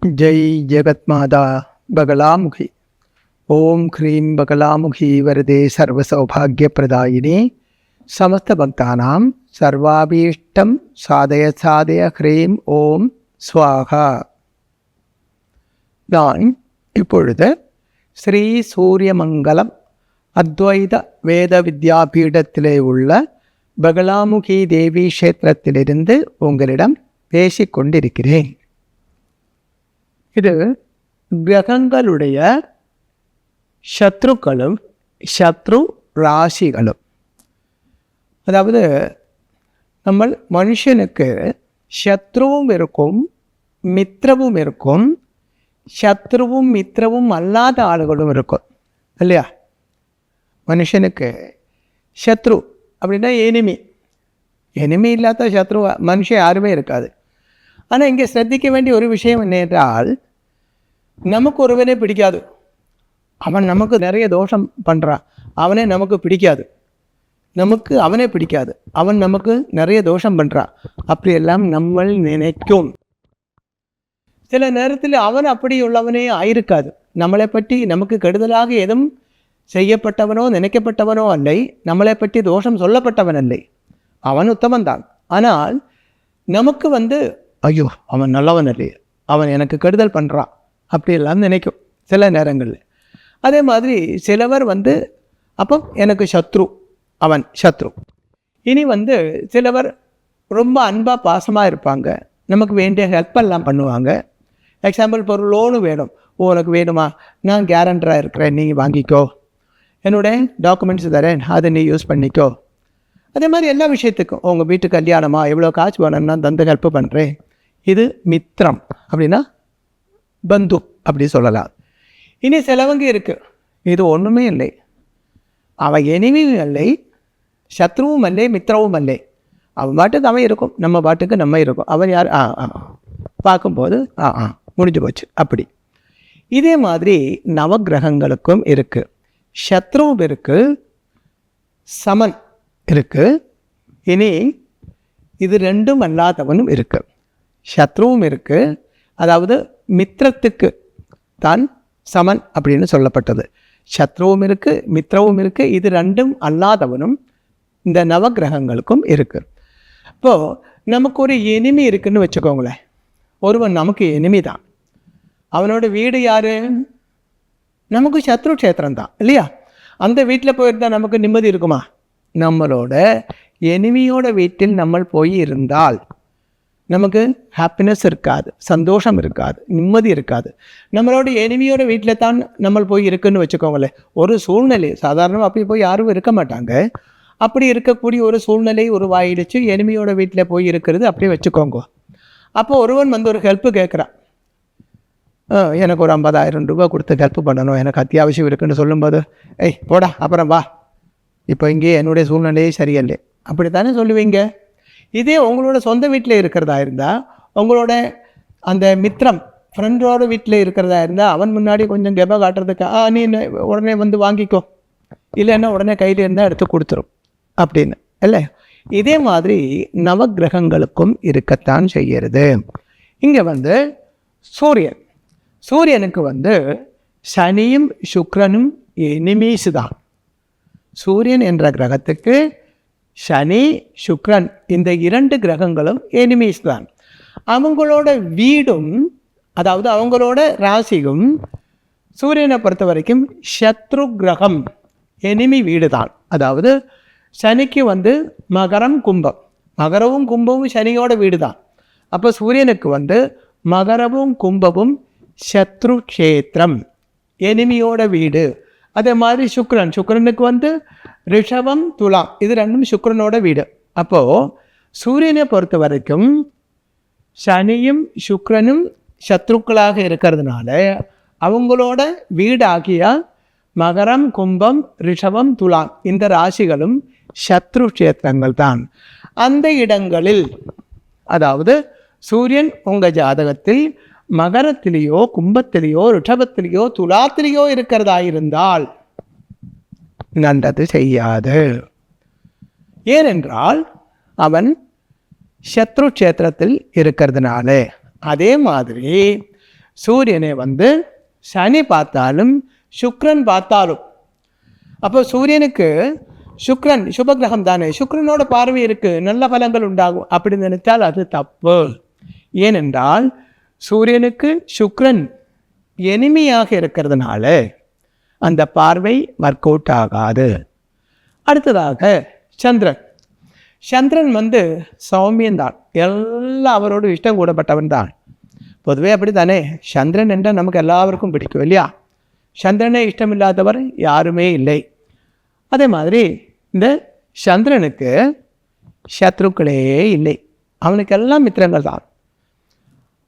जय जगत्माता बगलामुखी। ओम ह्रीं बगलामुखी वरदे सर्वसौभाग्यप्रदायिनी समस्त भक्तानां सर्वाभीष्टं साधय साधय ह्रीं ஓம் ஸ்வாகா. நான் இப்பொழுது ஸ்ரீ சூரியமங்கலம் அத்வைத வேத வித்யாபீடத்திலே உள்ள பகலாமுகி தேவி க்ஷேத்திரத்திலிருந்து உங்களிடம் பேசிக்கொண்டிருக்கிறேன். இது கிரகங்களுடைய சத்ருக்களும் சத்ரு ராசிகளும். அதாவது நம்ம மனுஷனுக்கு சத்ருவும் இருக்கும், மித்திரவும் இருக்கும், சத்ருவும் மித்திரவும் அல்லாத ஆளுகளும் இருக்கும் இல்லையா? மனுஷனுக்கு சத்ரு அப்படின்னா எனிமி இல்லாத சத்ரு மனுஷன் யாருமே இருக்காது. ஆனால் இங்கே ശ്രദ്ധിக்க வேண்டிய ஒரு விஷயம் என்னென்றால், நமக்கு ஒருவனே பிடிக்காது, அவன் நமக்கு நிறைய தோஷம் பண்ணுறான், அவனே நமக்கு பிடிக்காது, அவனே பிடிக்காது, அவன் நமக்கு நிறைய தோஷம் பண்ணுறான், அப்படியெல்லாம் நம்ம நினைக்கும். சில நேரத்தில் அவன் அப்படி உள்ளவனே ஆயிருக்காது. நம்மளை பற்றி நமக்கு கெடுதலாக எதுவும் செய்யப்பட்டவனோ நினைக்கப்பட்டவனோ அல்லை, நம்மளை பற்றி தோஷம் சொல்லப்பட்டவன் அல்லை, அவன் உத்தமன்தான். ஆனால் நமக்கு ஐயோ அவன் நல்லவன் இல்லையே, அவன் எனக்கு கெடுதல் பண்ணுறான் அப்படியெல்லாம் நினைக்கும் சில நேரங்களில். அதே மாதிரி சிலவர் அப்போ எனக்கு சத்ரு, அவன் சத்ரு. இனி சிலவர் ரொம்ப அன்பாக பாசமாக இருப்பாங்க, நமக்கு வேண்டிய ஹெல்ப்பெல்லாம் பண்ணுவாங்க. எக்ஸாம்பிள், இப்போ ஒரு லோனு வேணும், உனக்கு வேணுமா, நான் கேரண்டராக இருக்கிறேன், நீங்கள் வாங்கிக்கோ, என்னுடைய டாக்குமெண்ட்ஸ் தரேன், அதை நீ யூஸ் பண்ணிக்கோ. அதே மாதிரி எல்லா விஷயத்துக்கும், உங்கள் வீட்டு கல்யாணமா, எவ்வளோ காசு வேணும்னா தந்து ஹெல்ப் பண்ணுறேன். இது மித்திரம், அப்படின்னா பந்து அப்படி சொல்லலாம். இனி சிலவங்க இருக்குது, இது ஒன்றுமே இல்லை, அவன் எனிமியும் இல்லை, சத்ருவும் இல்லை, மித்திரவும் இல்லை, அவன் பாட்டுக்கு அவன் இருக்கும், நம்ம பாட்டுக்கு நம்ம இருக்கும். அவன் யார் பார்க்கும்போது முடிஞ்சு போச்சு அப்படி. இதே மாதிரி நவகிரகங்களுக்கும் இருக்குது. சத்ருவும் இருக்குது, சமன் இருக்குது. இனி இது ரெண்டும் அல்லாதவனும் இருக்குது. சத்ருவும் இருக்குது, அதாவது மித்திரத்துக்கு தான் சமன் அப்படின்னு சொல்லப்பட்டது. சத்ருவும் இருக்குது, மித்திரவும் இருக்குது. இது ரெண்டும் அல்லாதவனும் இந்த நவகிரகங்களுக்கும் இருக்குது. இப்போது நமக்கு ஒரு எனிமி இருக்குதுன்னு வச்சுக்கோங்களேன். ஒருவன் நமக்கு எனிமி தான், அவனோட வீடு யார்? நமக்கு சத்ரு க்ஷேத்திரம்தான் இல்லையா? அந்த வீட்டில் போயிருந்தால் நமக்கு நிம்மதி இருக்குமா? நம்மளோட எனிமியோட வீட்டில் நம்ம போய் இருந்தால் நமக்கு ஹாப்பினஸ் இருக்காது, சந்தோஷம் இருக்காது, நிம்மதி இருக்காது. நம்மளோட எனிமியோட வீட்டில் தான் நம்ம போய் இருக்குன்னு வச்சுக்கோங்களேன். ஒரு சூழ்நிலை, சாதாரணமாக அப்படி போய் யாரும் இருக்க மாட்டாங்க, அப்படி இருக்கக்கூடிய ஒரு சூழ்நிலை உருவாயிடுச்சு, எனிமியோட வீட்டில் போய் இருக்கிறது அப்படியே வச்சுக்கோங்க. அப்போ ஒருவன் ஒரு ஹெல்ப்பு கேட்குறான், எனக்கு ஒரு 50,000 ரூபா கொடுத்து ஹெல்ப் பண்ணணும், எனக்கு அத்தியாவசியம் இருக்குன்னு சொல்லும்போது, போடா அப்புறம் வா, இப்போ இங்கே என்னுடைய சூழ்நிலையே சரியில்லை அப்படித்தானே சொல்லுவீங்க. இதே உங்களோட சொந்த வீட்டில் இருக்கிறதா இருந்தால், உங்களோட அந்த மித்திரம் ஃப்ரெண்டோட வீட்டில் இருக்கிறதா இருந்தால், அவன் முன்னாடி கொஞ்சம் கெப காட்டுறதுக்கு நீ உடனே வாங்கிக்கோ, இல்லைன்னா உடனே கையில் இருந்தால் எடுத்து கொடுத்துரும் அப்படின்னு இல்லை. இதே மாதிரி நவகிரகங்களுக்கும் இருக்கத்தான் செய்கிறது. இங்கே சூரியனுக்கு சனியும் சுக்கிரனும் எனிமீஸ் தான். சூரியன் என்ற கிரகத்துக்கு சனி சுக்கிரன் இந்த 2 கிரகங்களும் எனிமீஸ் தான். அவங்களோட வீடும், அதாவது அவங்களோட ராசியும் சூரியனை பொறுத்த வரைக்கும் சத்ரு கிரகம், எனிமி வீடு தான். அதாவது சனிக்கு மகரம் கும்பம், மகரமும் கும்பமும் சனியோட வீடு தான். அப்போ சூரியனுக்கு மகரமும் கும்பமும் சத்ரு க்ஷேத்திரம், எனிமியோட வீடு. அதே மாதிரி சுக்கிரனுக்கு ரிஷபம் துலாம், இது ரெண்டும் சுக்கிரனோட வீடு. அப்போது சூரியனை பொறுத்த வரைக்கும் சனியும் சுக்கிரனும் சத்ருக்களாக இருக்கிறதுனால அவங்களோட வீடு ஆகிய மகரம் கும்பம் ரிஷபம் துலாம் இந்த ராசிகளும் சத்ரு க்ஷேத்திரங்கள் தான். அந்த இடங்களில், அதாவது சூரியன் உங்கள் ஜாதகத்தில் மகரத்திலேயோ கும்பத்திலேயோ ரிஷபத்திலேயோ துலாத்திலேயோ இருக்கிறதா இருந்தால் நல்லது செய்யாது. ஏனென்றால் அவன் சத்ரு க்ஷேத்திரத்தில் இருக்கிறதுனால. அதே மாதிரி சூரியனை வந்து சனி பார்த்தாலும் சுக்கிரன் பார்த்தாலும், அப்போ சூரியனுக்கு சுக்கிரன் சுபகிரகம் தானே, சுக்கிரனோட பார்வை இருக்கு, நல்ல பலங்கள் உண்டாகும் அப்படின்னு நினைத்தால் அது தப்பு. ஏனென்றால் சூரியனுக்கு சுக்கிரன் எனிமையாக இருக்கிறதுனால அந்த பார்வை ஒர்க் அவுட் ஆகாது. அடுத்ததாக சந்திரன். சந்திரன் வந்து சௌமியன்தான், எல்லாம் அவரோடு இஷ்டம் கூடப்பட்டவன் தான். பொதுவே அப்படி தானே, சந்திரன் என்றால் நமக்கு எல்லாருக்கும் பிடிக்கும் இல்லையா? சந்திரனே இஷ்டமில்லாதவர் யாருமே இல்லை. அதே மாதிரி இந்த சந்திரனுக்கு சத்ருக்களே இல்லை, அவனுக்கு எல்லாம் மித்திரங்கள் தான்.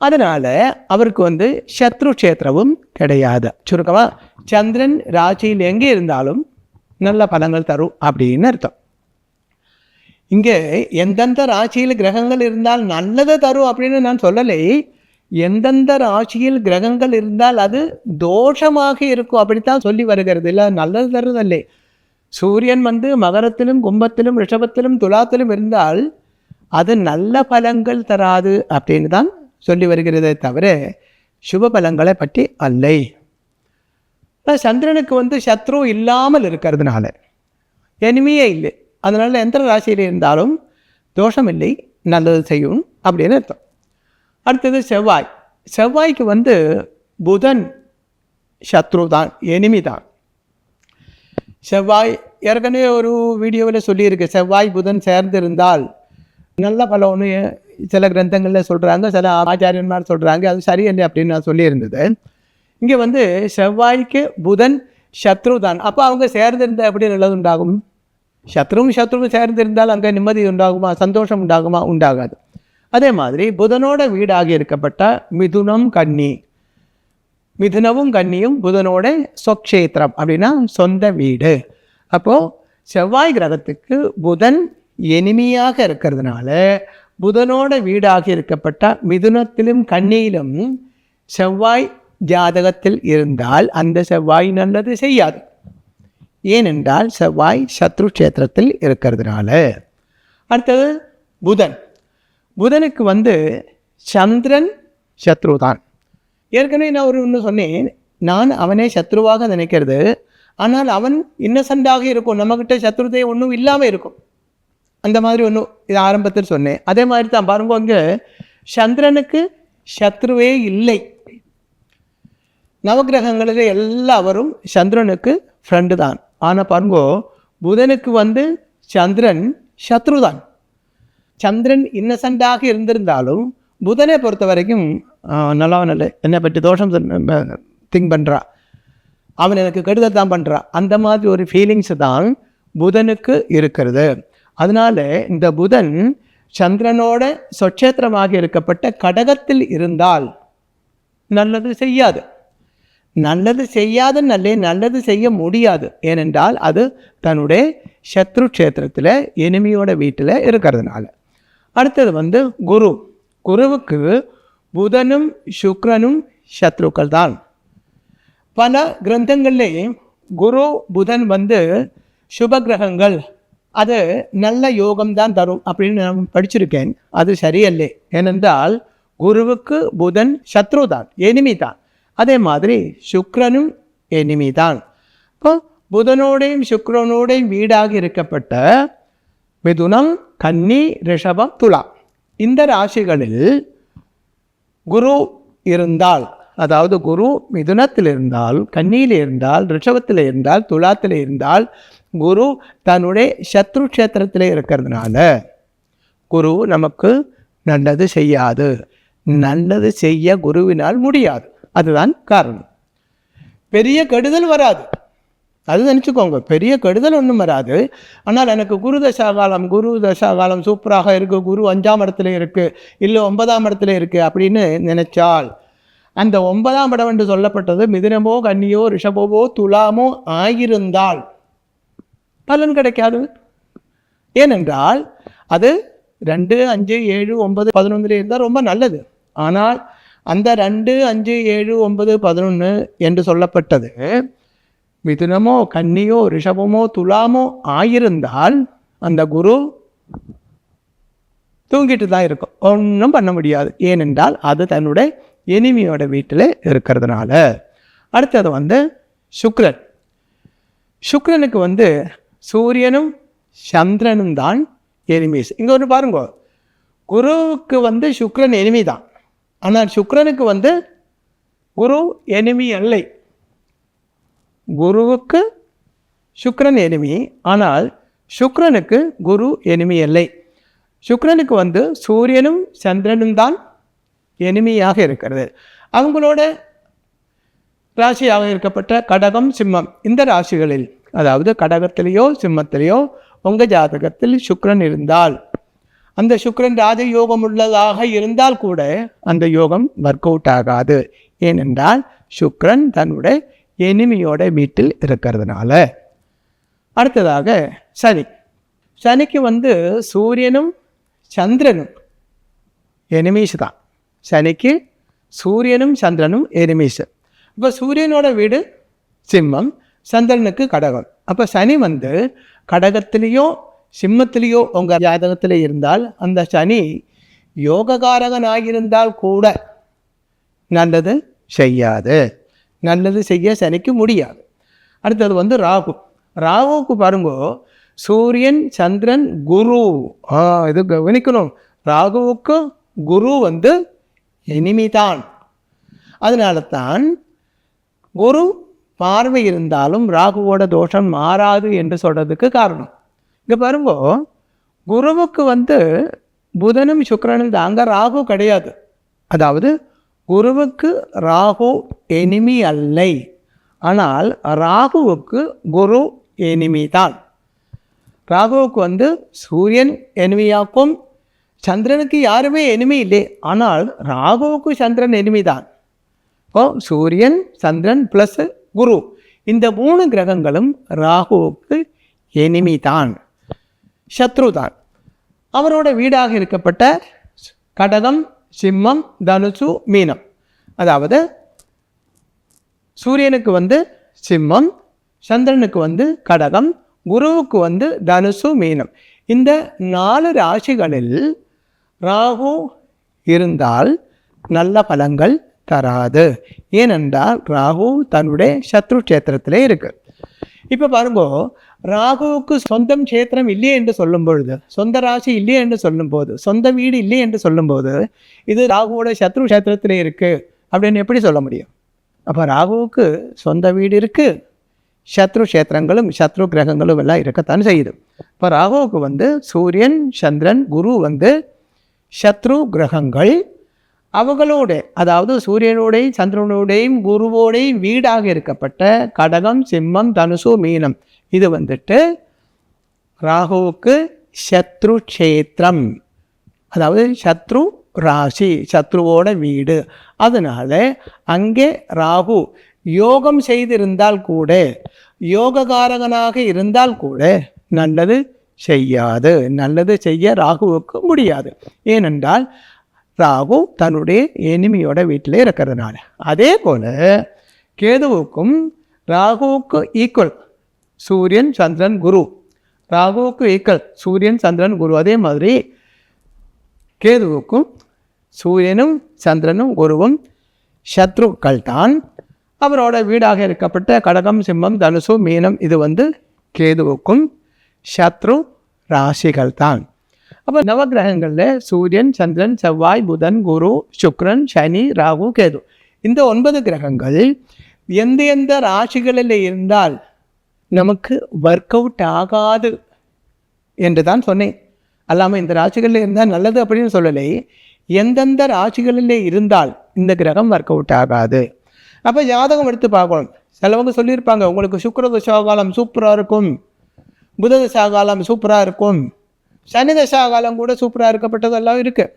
அதனால் அவருக்கு வந்து சத்ரு கஷேத்திரமும் கிடையாது. சுருக்கமாக சந்திரன் ராசியில் எங்கே இருந்தாலும் நல்ல பலங்கள் தரும் அப்படின்னு அர்த்தம். இங்கே எந்தெந்த ராசியில் கிரகங்கள் இருந்தால் நல்லதை தரும் அப்படின்னு நான் சொல்லலை. எந்தெந்த ராசியில் கிரகங்கள் இருந்தால் அது தோஷமாக இருக்கும் அப்படித்தான் சொல்லி வருகிறது, இல்லை நல்லது தருவதில்லை. சூரியன் வந்து மகரத்திலும் கும்பத்திலும் ரிஷபத்திலும் துலாத்திலும் இருந்தால் அது நல்ல பலங்கள் தராது அப்படின்னு தான் சொல்லி வருகிறதே தவிர சுப பலங்களை பற்றி அல்லை. சந்திரனுக்கு வந்து சத்ரு இல்லாமல் இருக்கிறதுனால எனிமையே இல்லை, அதனால் எந்த ராசியில் இருந்தாலும் தோஷம் இல்லை, நல்லது செய்யும் அப்படின்னு அர்த்தம். அடுத்தது செவ்வாய். செவ்வாய்க்கு வந்து புதன் சத்ரு தான், எனிமி தான். செவ்வாய் ஏற்கனவே ஒரு வீடியோவில் சொல்லியிருக்கு, செவ்வாய் புதன் சேர்ந்திருந்தால் நல்ல பலன்னு சில கிரந்தங்களில் சொல்கிறாங்க, சில ஆச்சாரியன்மார் சொல்கிறாங்க. அது சரியில்லை அப்படின்னு நான் சொல்லியிருந்தது. இங்கே வந்து செவ்வாய்க்கு புதன் சத்ரு தான், அப்போ அவங்க சேர்ந்திருந்த எப்படி நல்லது உண்டாகும்? சத்ருவும் சேர்ந்திருந்தால் அங்கே நிம்மதி உண்டாகுமா, சந்தோஷம் உண்டாகுமா? உண்டாகாது. அதே மாதிரி புதனோட வீடாகி இருக்கப்பட்ட மிதுனம் கன்னி, மிதுனவும் கன்னியும் புதனோட சொக்ஷேத்திரம் அப்படின்னா சொந்த வீடு. அப்போது செவ்வாய் கிரகத்துக்கு புதன் எனிமையாக இருக்கிறதுனால புதனோட வீடாகி இருக்கப்பட்ட மிதுனத்திலும் கன்னியிலும் செவ்வாய் ஜாதகத்தில் இருந்தால் அந்த செவ்வாய் நல்லது செய்யாது. ஏனென்றால் செவ்வாய் சத்ரு கஷேத்திரத்தில் இருக்கிறதுனால. அடுத்தது புதன். புதனுக்கு வந்து சந்திரன் சத்ரு தான். ஏற்கனவே நான் ஒன்று சொன்னேன், நான் அவனை சத்ருவாக நினைக்கிறது, ஆனால் அவன் இன்னசென்டாக இருக்கும், நம்மக்கிட்ட சத்ருதை ஒன்றும் இல்லாமல் இருக்கும். அந்த மாதிரி ஒன்று இது ஆரம்பத்தில் சொன்னேன். அதே மாதிரி தான் பாருங்க, இங்கே சந்திரனுக்கு சத்ருவே இல்லை. நவகிரகங்களில் எல்லாவரும் சந்திரனுக்கு ஃப்ரெண்டு தான். ஆனால் பாருங்கோ, புதனுக்கு வந்து சந்திரன் சத்ரு தான். சந்திரன் இன்னசென்டாக இருந்திருந்தாலும் புதனை பொறுத்த வரைக்கும் நல்ல என்னை பற்றி தோஷம் திங்க் பண்ணுறா, அவன் எனக்கு கெடுதல் தான் பண்ணுறா, அந்த மாதிரி ஒரு ஃபீலிங்ஸ் தான் புதனுக்கு இருக்கிறது. அதனால இந்த புதன் சந்திரனோட சொட்சேத்திரமாக இருக்கப்பட்ட கடகத்தில் இருந்தால் நல்லது செய்யாது. நல்லது செய்யாத நல்லது செய்ய முடியாது. ஏனென்றால் அது தன்னுடைய சத்ரு கஷேத்திரத்தில் எனிமியோட வீட்டில் இருக்கிறதுனால. அடுத்தது வந்து குரு. குருவுக்கு புதனும் சுக்கிரனும் சத்ருக்கள் தான். பல கிரந்தங்கள்லே குரு புதன் வந்து சுப கிரகங்கள், அது நல்ல யோகம்தான் தரும் அப்படின்னு நான் படிச்சிருக்கேன். அது சரியல்லே. ஏனென்றால் குருவுக்கு புதன் சத்ரு தான், எனிமி தான். அதே மாதிரி சுக்கிரனும் எனிமி தான். இப்போ புதனோடையும் சுக்கிரனோடையும் வீடாக இருக்கப்பட்ட மிதுனம் கன்னி ரிஷபம் துலா, இந்த ராசிகளில் குரு இருந்தால், அதாவது குரு மிதுனத்தில் இருந்தால், கன்னியில் இருந்தால், ரிஷபத்தில் இருந்தால், துலாத்தில் இருந்தால், குரு தன்னுடைய சத்ரு கஷேத்திரத்தில் இருக்கிறதுனால குரு நமக்கு நல்லது செய்யாது. நல்லது செய்ய குருவினால் முடியாது. அதுதான் காரணம். பெரிய கெடுதல் வராது, அது நினச்சிக்கோங்க. பெரிய கெடுதல் ஒன்றும் வராது. ஆனால் எனக்கு குரு தசாகாலம் சூப்பராக இருக்குது, குரு 5ஆம் இடத்துல இருக்குது, இல்லை 9ஆம் இடத்துல இருக்குது அப்படின்னு நினைச்சால், அந்த 9ஆம் இடம் என்று சொல்லப்பட்டது மிதுனமோ கன்னியோ ரிஷபமோ துலாமோ ஆகியிருந்தால் பலன் கிடைக்காது. ஏனென்றால் அது 2, 5, 7, 9, 11 இருந்தால் ரொம்ப நல்லது. ஆனால் அந்த 2, 5, 7, 9, 11 என்று சொல்லப்பட்டது மிதுனமோ கன்னியோ ரிஷபமோ துலாமோ ஆகியிருந்தால் அந்த குரு தூங்கிட்டு தான் இருக்கும், ஒன்றும் பண்ண முடியாது. ஏனென்றால் அது தன்னுடைய எனிமியோட வீட்டில் இருக்கிறதுனால. அடுத்தது வந்து சுக்கிரன். சுக்கிரனுக்கு சூரியனும் சந்திரனும் தான் எனிமீஸ். இங்கே ஒன்று பாருங்க, குருவுக்கு சுக்கிரன் எனிமி தான். ஆனால் சுக்கிரனுக்கு குரு எனிமி அல்லை. குருவுக்கு சுக்கிரன் எனிமி, ஆனால் சுக்கிரனுக்கு குரு எனிமி அல்லை. சுக்கிரனுக்கு சூரியனும் சந்திரனும் தான் எனிமியாக இருக்கிறது. அவங்களோட ராசியாக இருக்கப்பட்ட கடகம், சிம்மம், இந்த ராசிகளில், அதாவது கடகத்திலேயோ சிம்மத்திலேயோ உங்கள் ஜாதகத்தில் சுக்கிரன் இருந்தால், அந்த சுக்கிரன் ராஜ யோகம் உள்ளதாக இருந்தால் கூட அந்த யோகம் ஒர்க் அவுட் ஆகாது. ஏனென்றால் சுக்கிரன் தன்னுடைய எனிமியோட வீட்டில் இருக்கிறதுனால. அடுத்ததாக சனி. சனிக்கு சூரியனும் சந்திரனும் எனிமீஸ் தான். சனிக்கு சூரியனும் சந்திரனும் எனிமீஸ். இப்போ சூரியனோட வீடு சிம்மம், சந்திரனுக்கு கடகம். அப்போ சனி கடகத்திலேயோ சிம்மத்திலேயோ உங்கள் ஜாதகத்தில் இருந்தால் அந்த சனி யோககாரகனாகிருந்தால் கூட நல்லது செய்யாது. நல்லது செய்ய சனிக்கு முடியாது. அடுத்தது ராகு. ராகுவுக்கு பாருங்க, சூரியன் சந்திரன் குரு. இது கவனிக்கணும், ராகுவுக்கு குரு எனிமிதான். அதனால தான் குரு பார்வை இருந்தாலும் ராகுவோட தோஷம் மாறாது என்று சொல்கிறதுக்கு காரணம். இங்கே பாருங்க, குருவுக்கு புதனும் சுக்கிரனும் தாங்க, ராகு கிடையாது. அதாவது குருவுக்கு ராகு எனிமி அல்லை, ஆனால் ராகுவுக்கு குரு எனிமி தான். ராகுவுக்கு சூரியன் எனிமியாக்கும், சந்திரனுக்கு யாருமே எனிமி இல்லை, ஆனால் ராகுவுக்கு சந்திரன் எனிமி தான். இப்போ சூரியன் சந்திரன் ப்ளஸ் குரு, இந்த 3 கிரகங்களும் ராகுவுக்கு எனிமி தான், சத்ரு தான். அவரோட வீடாக இருக்கப்பட்ட கடகம், சிம்மம், தனுசு, மீனம், அதாவது சூரியனுக்கு சிம்மம், சந்திரனுக்கு கடகம், குருவுக்கு தனுசு, மீனம், இந்த 4 ராசிகளில் ராகு இருந்தால் நல்ல பலன்கள் தராது. ஏனென்றால் ராகு தன்னுடைய சத்ரு கஷேத்திரத்திலே இருக்கு. இப்போ பாருங்க, ராகுவுக்கு சொந்தம் கஷேத்திரம் இல்லையே என்று சொல்லும் பொழுது, சொந்த ராசி இல்லையே என்று சொல்லும்போது, சொந்த வீடு இல்லையே என்று சொல்லும்போது, இது ராகுவோட சத்ரு கஷேத்திரத்திலே இருக்கு அப்படின்னு எப்படி சொல்ல முடியும்? அப்போ ராகுவுக்கு சொந்த வீடு இருக்கு, சத்ரு கஷேத்திரங்களும் சத்ரு கிரகங்களும் எல்லாம் இருக்கத்தான் செய்யுது. இப்போ ராகுவுக்கு சூரியன் சந்திரன் குரு சத்ரு கிரகங்கள். அவங்களோட, அதாவது சூரியனோடையும் சந்திரனோடையும் குருவோடையும் வீடாக இருக்கப்பட்ட கடகம், சிம்மம், தனுசு, மீனம், இது ராகுவுக்கு சத்ரு கஷேத்திரம், அதாவது சத்ரு ராசி, சத்ருவோட வீடு. அதனால அங்கே ராகு யோகம் செய்திருந்தால் கூட, யோககாரகனாக இருந்தால் கூட நல்லது செய்யாது. நல்லது செய்ய ராகுவுக்கு முடியாது. ஏனென்றால் ராகு தன்னுடைய எனிமியோட வீட்டிலே இருக்கிறதுனால. அதே போல் கேதுவுக்கும் ராகுவுக்கு ஈக்குவல் சூரியன் சந்திரன் குரு, ராகுவுக்கு ஈக்குவல் சூரியன் சந்திரன் குரு. அதே மாதிரி கேதுவுக்கும் சூரியனும் சந்திரனும் குருவும் சத்ருக்கள் தான். அவரோட வீடாக இருக்கப்பட்ட கடகம், சிம்மம், தனுசு, மீனம், இது கேதுவுக்கும் சத்ரு ராசிகள் தான். அப்போ நவகிரகங்களில் சூரியன் சந்திரன் செவ்வாய் புதன் குரு சுக்கிரன் சனி ராகு கேது, இந்த 9 கிரகங்கள் எந்த எந்த ராசிகளில் இருந்தால் நமக்கு ஒர்க் அவுட் ஆகாது என்று தான் சொன்னேன். அல்லாமல் இந்த ராசிகளில் இருந்தால் நல்லது அப்படின்னு சொல்லலை. எந்தெந்த ராசிகளில் இருந்தால் இந்த கிரகம் ஒர்க் அவுட் ஆகாது. அப்போ ஜாதகம் எடுத்து பார்க்கணும். சிலவங்க சொல்லியிருப்பாங்க, உங்களுக்கு சுக்கிர தசாகாலம் சூப்பராக இருக்கும், புத தசாகாலம் சூப்பராக இருக்கும், சனி தசாகாலம் கூட சூப்பராக இருக்கப்பட்டதெல்லாம் இருக்குது.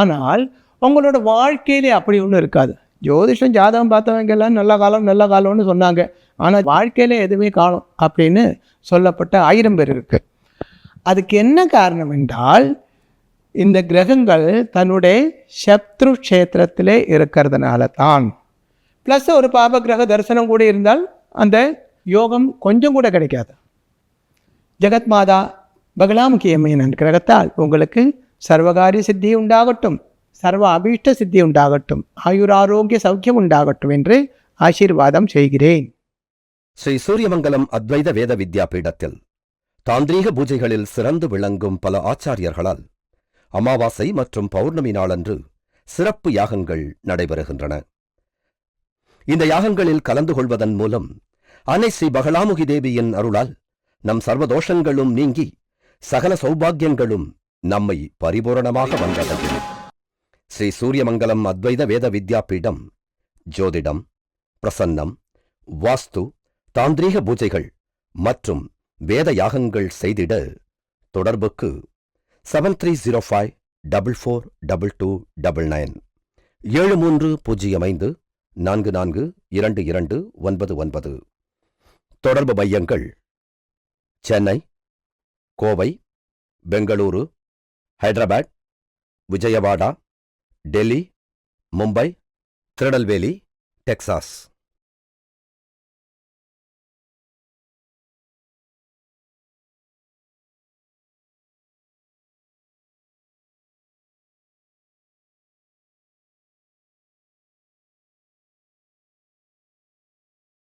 ஆனால் உங்களோட வாழ்க்கையிலே அப்படி ஒன்றும் இருக்காது. ஜோதிஷம் ஜாதகம் பார்த்தவங்க எல்லாம் நல்ல காலம் நல்ல காலம்னு சொன்னாங்க, ஆனால் வாழ்க்கையில் எதுவுமே காணும் அப்படின்னு சொல்லப்பட்ட 1000 பேர் இருக்குது. அதுக்கு என்ன காரணம் என்றால், இந்த கிரகங்கள் தன்னுடைய சத்ரு கஷேத்திரத்திலே இருக்கிறதுனால தான். ப்ளஸ் ஒரு பாப கிரக தரிசனம் கூட இருந்தால் அந்த யோகம் கொஞ்சம் கூட கிடைக்காது. ஜெகத் மாதா பகலாமுகி அம்மையின் கிரகத்தால் உங்களுக்கு சர்வகாரிய சித்தி உண்டாகட்டும். சர்வ அபீஷ்ட சித்தி உண்டாகட்டும், ஆயுராரோக்கிய சௌக்கியம் உண்டாகட்டும் என்று ஆசீர்வாதம் செய்கிறேன். ஸ்ரீ சூரியமங்கலம் அத்வைத வேத வித்யாபீடத்தில் தாந்திரீக பூஜைகளில் சிறந்து விளங்கும் பல ஆச்சாரியர்களால் அமாவாசை மற்றும் பௌர்ணமி நாளன்று சிறப்பு யாகங்கள் நடைபெறுகின்றன. இந்த யாகங்களில் கலந்து கொள்வதன் மூலம் அன்னை ஸ்ரீ பகலாமுகி தேவியின் அருளால் நம் சர்வதோஷங்களும் நீங்கி சகல சௌபாகியங்களும் நம்மை பரிபூரணமாக வந்தடையும். ஸ்ரீ சூரியமங்கலம் அத்வைத வேத வித்யாபீடம் ஜோதிடம், பிரசன்னம், வாஸ்து, தாந்திரீக பூஜைகள் மற்றும் வேத யாகங்கள் செய்திட தொடர்புக்கு 7305442299 7305442299. தொடர்பு மையங்கள் சென்னை, கோவை, பெங்களூரு, ஹைதராபாத், விஜயவாடா, டெல்லி, மும்பை, திருநெல்வேலி, டெக்சாஸ்.